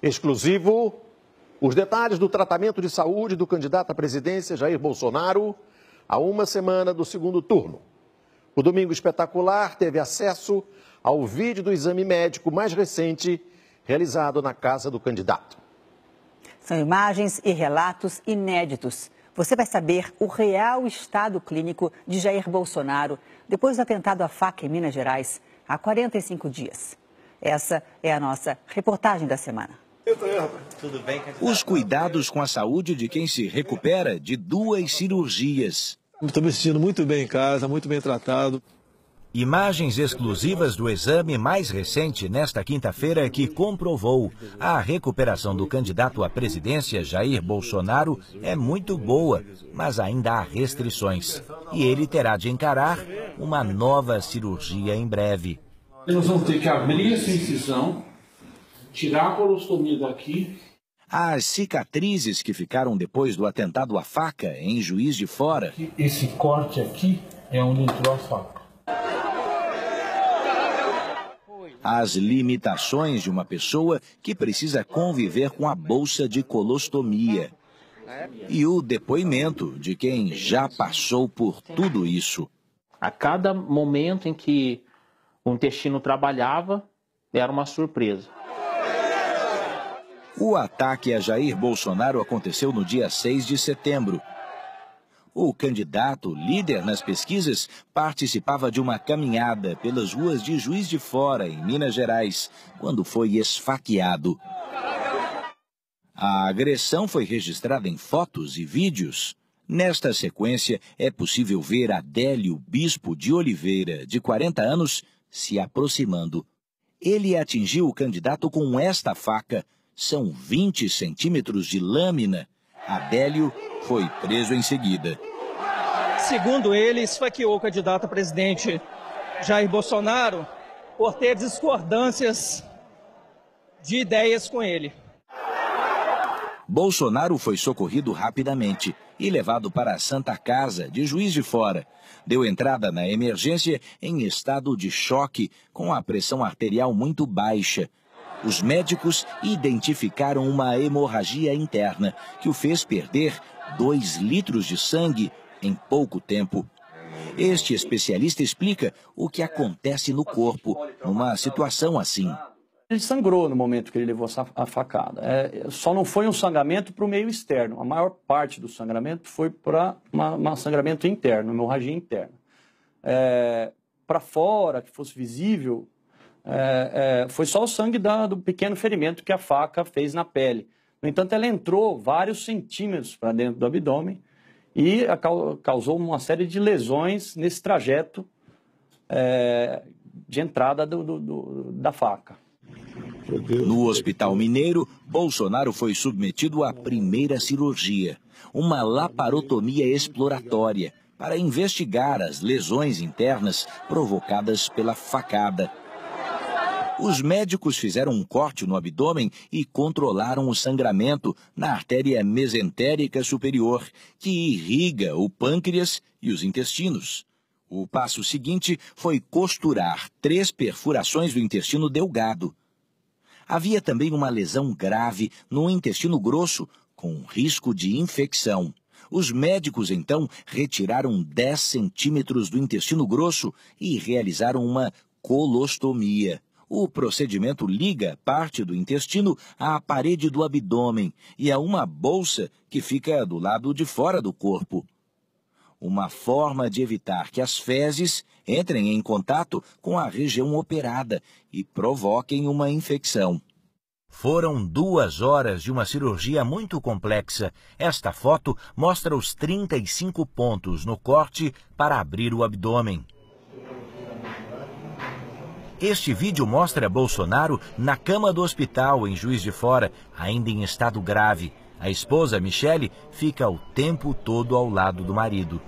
Exclusivo, os detalhes do tratamento de saúde do candidato à presidência Jair Bolsonaro a uma semana do segundo turno. O Domingo Espetacular teve acesso ao vídeo do exame médico mais recente realizado na casa do candidato. São imagens e relatos inéditos. Você vai saber o real estado clínico de Jair Bolsonaro depois do atentado à faca em Minas Gerais, há 45 dias. Essa é a nossa reportagem da semana. Tudo bem, os cuidados com a saúde de quem se recupera de 2 cirurgias. Estou me sentindo muito bem em casa, muito bem tratado. Imagens exclusivas do exame mais recente nesta quinta-feira que comprovou a recuperação do candidato à presidência Jair Bolsonaro é muito boa, mas ainda há restrições. E ele terá de encarar uma nova cirurgia em breve. Nós vamos ter que abrir essa incisão, tirar a colostomia daqui. As cicatrizes que ficaram depois do atentado à faca em Juiz de Fora. Esse corte aqui é onde entrou a faca. As limitações de uma pessoa que precisa conviver com a bolsa de colostomia. E o depoimento de quem já passou por tudo isso. A cada momento em que o intestino trabalhava, era uma surpresa. O ataque a Jair Bolsonaro aconteceu no dia 6 de setembro. O candidato, líder nas pesquisas, participava de uma caminhada pelas ruas de Juiz de Fora, em Minas Gerais, quando foi esfaqueado. A agressão foi registrada em fotos e vídeos. Nesta sequência, é possível ver Adélio Bispo de Oliveira, de 40 anos, se aproximando. Ele atingiu o candidato com esta faca. São 20 centímetros de lâmina. Adélio foi preso em seguida. Segundo ele, esfaqueou o candidato a presidente Jair Bolsonaro por ter discordâncias de ideias com ele. Bolsonaro foi socorrido rapidamente e levado para a Santa Casa de Juiz de Fora. Deu entrada na emergência em estado de choque, com a pressão arterial muito baixa. Os médicos identificaram uma hemorragia interna que o fez perder 2 litros de sangue em pouco tempo. Este especialista explica o que acontece no corpo numa situação assim. Ele sangrou no momento que ele levou a facada. Só não foi um sangramento para o meio externo. A maior parte do sangramento foi para um sangramento interno, uma hemorragia interna. Para fora, que fosse visível, foi só o sangue do pequeno ferimento que a faca fez na pele. No entanto, ela entrou vários centímetros para dentro do abdômen e causou uma série de lesões nesse trajeto de entrada da faca. No Hospital Mineiro, Bolsonaro foi submetido à primeira cirurgia, uma laparotomia exploratória, para investigar as lesões internas provocadas pela facada. Os médicos fizeram um corte no abdômen e controlaram o sangramento na artéria mesentérica superior, que irriga o pâncreas e os intestinos. O passo seguinte foi costurar 3 perfurações do intestino delgado. Havia também uma lesão grave no intestino grosso, com risco de infecção. Os médicos, então, retiraram 10 centímetros do intestino grosso e realizaram uma colostomia. O procedimento liga parte do intestino à parede do abdômen e a uma bolsa que fica do lado de fora do corpo. Uma forma de evitar que as fezes entrem em contato com a região operada e provoquem uma infecção. Foram 2 horas de uma cirurgia muito complexa. Esta foto mostra os 35 pontos no corte para abrir o abdômen. Este vídeo mostra Bolsonaro na cama do hospital em Juiz de Fora, ainda em estado grave. A esposa, Michele, fica o tempo todo ao lado do marido.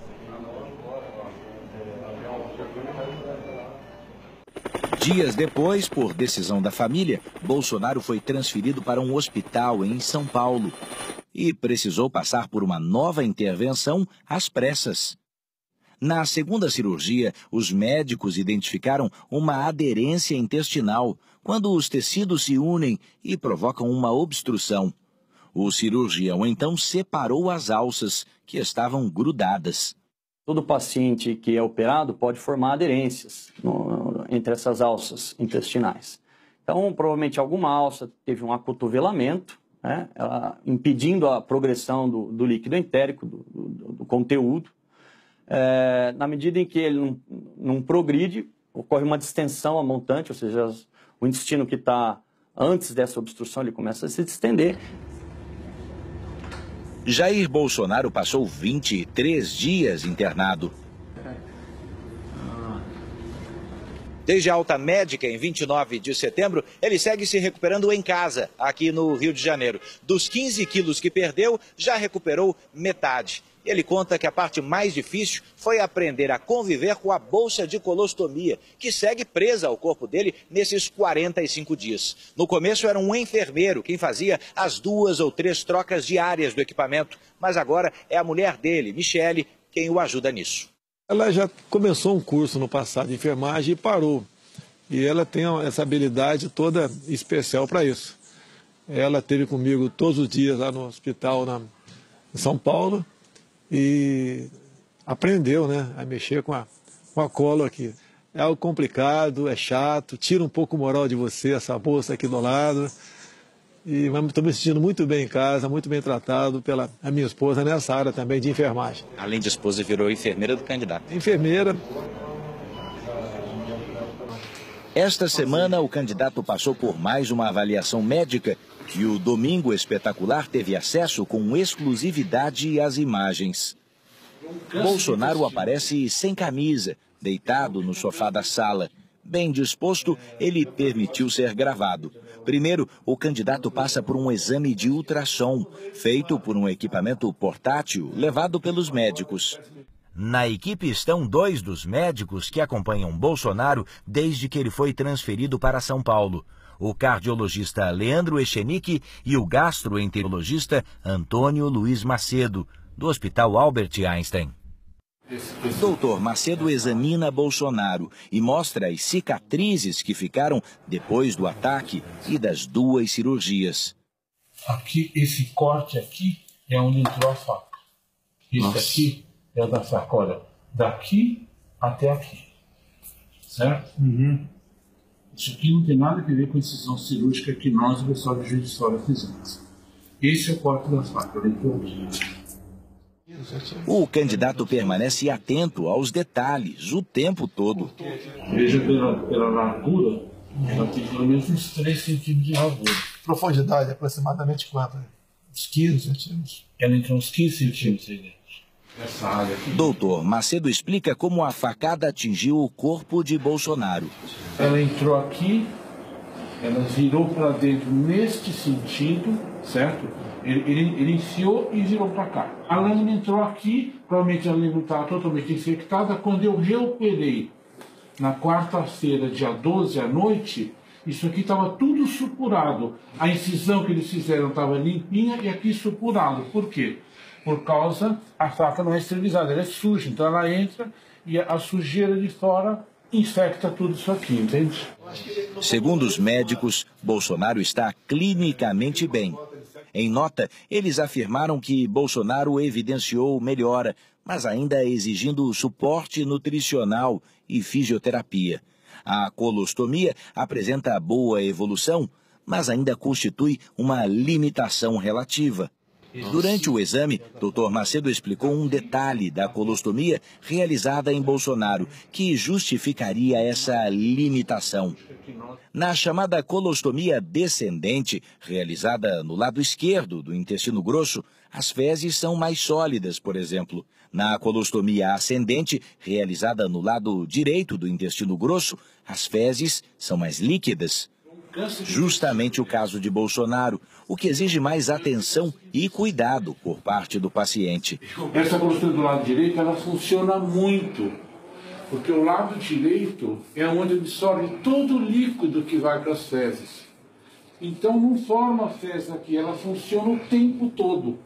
Dias depois, por decisão da família, Bolsonaro foi transferido para um hospital em São Paulo e precisou passar por uma nova intervenção às pressas. Na segunda cirurgia, os médicos identificaram uma aderência intestinal, quando os tecidos se unem e provocam uma obstrução. O cirurgião então separou as alças, que estavam grudadas. Todo paciente que é operado pode formar aderências entre essas alças intestinais. Então, provavelmente alguma alça teve um acotovelamento, né, impedindo a progressão do líquido entérico, do conteúdo. Na medida em que ele não progride, ocorre uma distensão a montante, ou seja, o intestino que está antes dessa obstrução ele começa a se distender. Jair Bolsonaro passou 23 dias internado. Desde a alta médica, em 29 de setembro, ele segue se recuperando em casa, aqui no Rio de Janeiro. Dos 15 quilos que perdeu, já recuperou metade. Ele conta que a parte mais difícil foi aprender a conviver com a bolsa de colostomia, que segue presa ao corpo dele nesses 45 dias. No começo era um enfermeiro quem fazia as 2 ou 3 trocas diárias do equipamento, mas agora é a mulher dele, Michele, quem o ajuda nisso. Ela já começou um curso no passado de enfermagem e parou. E ela tem essa habilidade toda especial para isso. Ela esteve comigo todos os dias lá no hospital em São Paulo e aprendeu, né, a mexer com a cola aqui. É algo complicado, é chato, tira um pouco o moral de você, essa bolsa aqui do lado. E estou me sentindo muito bem em casa, muito bem tratado pela minha esposa nessa área também de enfermagem. Além de esposa, virou enfermeira do candidato. Enfermeira. Esta semana, o candidato passou por mais uma avaliação médica e o Domingo Espetacular teve acesso com exclusividade às imagens. Bolsonaro aparece sem camisa, deitado no sofá da sala. Bem disposto, ele permitiu ser gravado. Primeiro, o candidato passa por um exame de ultrassom, feito por um equipamento portátil levado pelos médicos. Na equipe estão 2 dos médicos que acompanham Bolsonaro desde que ele foi transferido para São Paulo. O cardiologista Leandro Echenique e o gastroenterologista Antônio Luiz Macedo, do Hospital Albert Einstein. Doutor Macedo examina Bolsonaro e mostra as cicatrizes que ficaram depois do ataque e das 2 cirurgias. Aqui, esse corte aqui é onde entrou a faca. Isso aqui é o da faca, olha, daqui até aqui, certo? Isso aqui não tem nada a ver com a incisão cirúrgica que nós, o pessoal de Juiz de Fora, fizemos. Esse é o corte da faca, ele entrou aqui. O candidato permanece atento aos detalhes o tempo todo. Veja pela largura, ela tem pelo menos uns 3 centímetros de largura. Profundidade aproximadamente quanto? Uns 15 centímetros. Ela entrou uns 15 centímetros aí dentro. Essa área aqui. Doutor Macedo explica como a facada atingiu o corpo de Bolsonaro. Ela entrou aqui, ela virou para dentro neste sentido, certo? Ele enfiou e virou para cá. A lâmina entrou aqui, provavelmente a lâmina estava totalmente infectada. Quando eu reoperei na quarta-feira, dia 12 à noite, isso aqui estava tudo supurado. A incisão que eles fizeram estava limpinha e aqui supurado. Por quê? Por causa, a faca não é esterilizada, ela é suja. Então ela entra e a sujeira de fora infecta tudo isso aqui, entende? Segundo os médicos, Bolsonaro está clinicamente bem. Em nota, eles afirmaram que Bolsonaro evidenciou melhora, mas ainda exigindo suporte nutricional e fisioterapia. A colostomia apresenta boa evolução, mas ainda constitui uma limitação relativa. Durante o exame, Dr. Macedo explicou um detalhe da colostomia realizada em Bolsonaro, que justificaria essa limitação. Na chamada colostomia descendente, realizada no lado esquerdo do intestino grosso, as fezes são mais sólidas, por exemplo. Na colostomia ascendente, realizada no lado direito do intestino grosso, as fezes são mais líquidas. Justamente o caso de Bolsonaro, o que exige mais atenção e cuidado por parte do paciente. Essa colostomia do lado direito, ela funciona muito, porque o lado direito é onde absorve todo o líquido que vai para as fezes. Então não forma fezes aqui, ela funciona o tempo todo.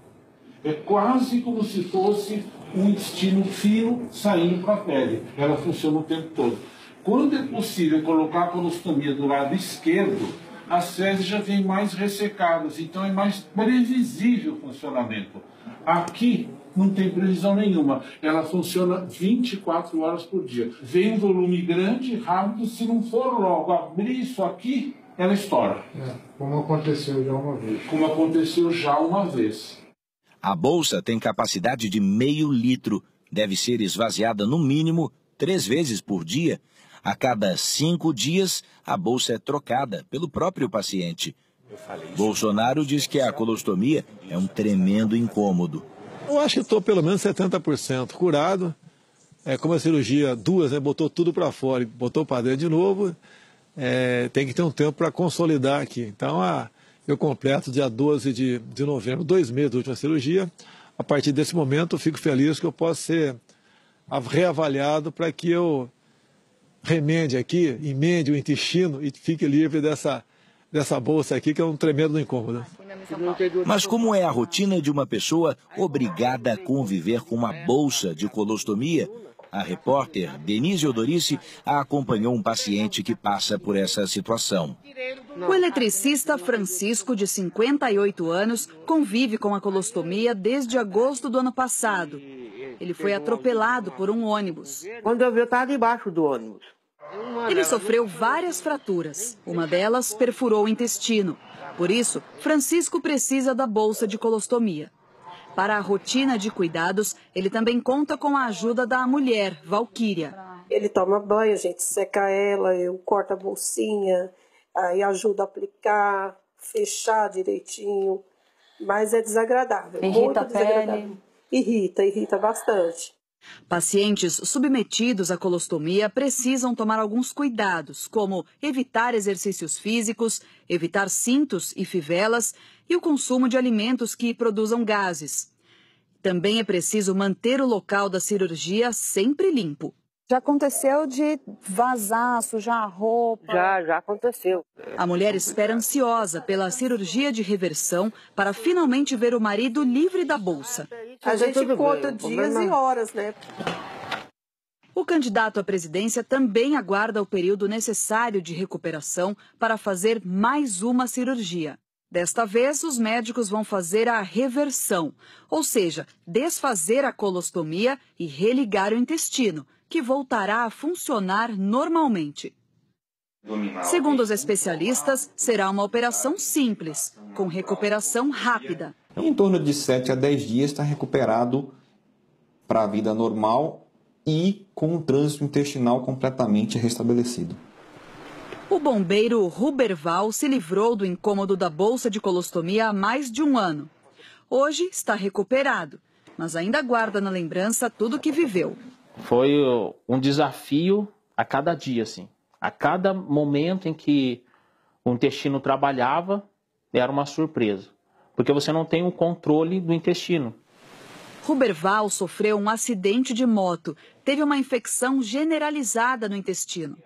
É quase como se fosse um intestino fino saindo para a pele. Ela funciona o tempo todo. Quando é possível colocar a colostomia do lado esquerdo, as fezes já vêm mais ressecadas, então é mais previsível o funcionamento. Aqui não tem previsão nenhuma, ela funciona 24 horas por dia. Vem um volume grande, rápido, se não for logo abrir isso aqui, ela estoura. Como aconteceu já uma vez. Como aconteceu já uma vez. A bolsa tem capacidade de meio litro, deve ser esvaziada no mínimo 3 vezes por dia. A cada 5 dias, a bolsa é trocada pelo próprio paciente. Bolsonaro diz que a colostomia é um tremendo incômodo. Eu acho que estou pelo menos 70% curado. Como a cirurgia, 2, né, botou tudo para fora e botou para dentro de novo, tem que ter um tempo para consolidar aqui. Então, eu completo dia 12 de novembro, 2 meses da última cirurgia. A partir desse momento, eu fico feliz que eu possa ser reavaliado para que eu remende aqui, emende o intestino e fique livre dessa bolsa aqui, que é um tremendo incômodo. Mas como é a rotina de uma pessoa obrigada a conviver com uma bolsa de colostomia? A repórter Denise Odorici acompanhou um paciente que passa por essa situação. O eletricista Francisco, de 58 anos, convive com a colostomia desde agosto do ano passado. Ele foi atropelado por um ônibus. Quando eu vi, eu estava debaixo do ônibus. Ele sofreu várias fraturas. Uma delas perfurou o intestino. Por isso, Francisco precisa da bolsa de colostomia. Para a rotina de cuidados, ele também conta com a ajuda da mulher, Valquíria. Ele toma banho, a gente seca ela, eu corto a bolsinha, aí ajudo a aplicar, fechar direitinho. Mas é desagradável. Irrita a pele? Irrita bastante. Pacientes submetidos à colostomia precisam tomar alguns cuidados, como evitar exercícios físicos, evitar cintos e fivelas e o consumo de alimentos que produzam gases. Também é preciso manter o local da cirurgia sempre limpo. Já aconteceu de vazar, sujar a roupa? Já aconteceu. A mulher espera ansiosa pela cirurgia de reversão para finalmente ver o marido livre da bolsa. A gente conta dias e horas, né? O candidato à presidência também aguarda o período necessário de recuperação para fazer mais uma cirurgia. Desta vez, os médicos vão fazer a reversão, ou seja, desfazer a colostomia e religar o intestino, que voltará a funcionar normalmente. Segundo os especialistas, será uma operação simples, com recuperação rápida. Em torno de 7 a 10 dias está recuperado para a vida normal e com o trânsito intestinal completamente restabelecido. O bombeiro Ruberval se livrou do incômodo da bolsa de colostomia há mais de um ano. Hoje está recuperado, mas ainda guarda na lembrança tudo o que viveu. Foi um desafio a cada dia, assim. A cada momento em que o intestino trabalhava, era uma surpresa. Porque você não tem o controle do intestino. Ruberval sofreu um acidente de moto, teve uma infecção generalizada no intestino.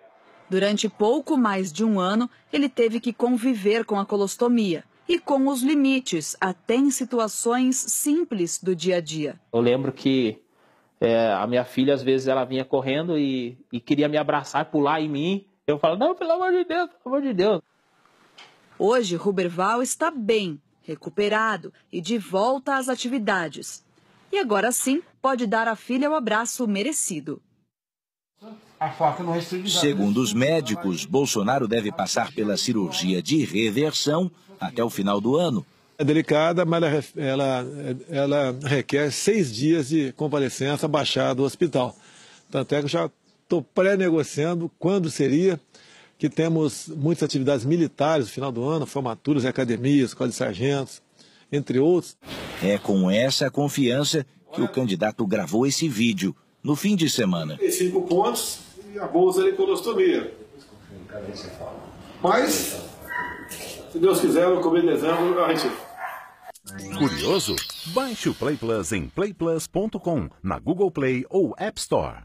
Durante pouco mais de um ano, ele teve que conviver com a colostomia e com os limites, até em situações simples do dia a dia. Eu lembro que a minha filha, às vezes, ela vinha correndo e queria me abraçar, pular em mim. Eu falo, não, pelo amor de Deus, pelo amor de Deus. Hoje, Ruberval está bem, recuperado e de volta às atividades. E agora sim, pode dar à filha o abraço merecido. Segundo os médicos, Bolsonaro deve passar pela cirurgia de reversão até o final do ano. É delicada, mas ela requer 6 dias de convalescença baixada do hospital. Tanto é que eu já estou pré-negociando quando seria, que temos muitas atividades militares no final do ano, formaturas em academias, escola de sargentos, entre outros. É com essa confiança que o candidato gravou esse vídeo no fim de semana. 5 pontos e a bolsa de colostomia. Mas, se Deus quiser, no começo de dezembro, a gente... Curioso? Baixe o Play Plus em playplus.com, na Google Play ou App Store.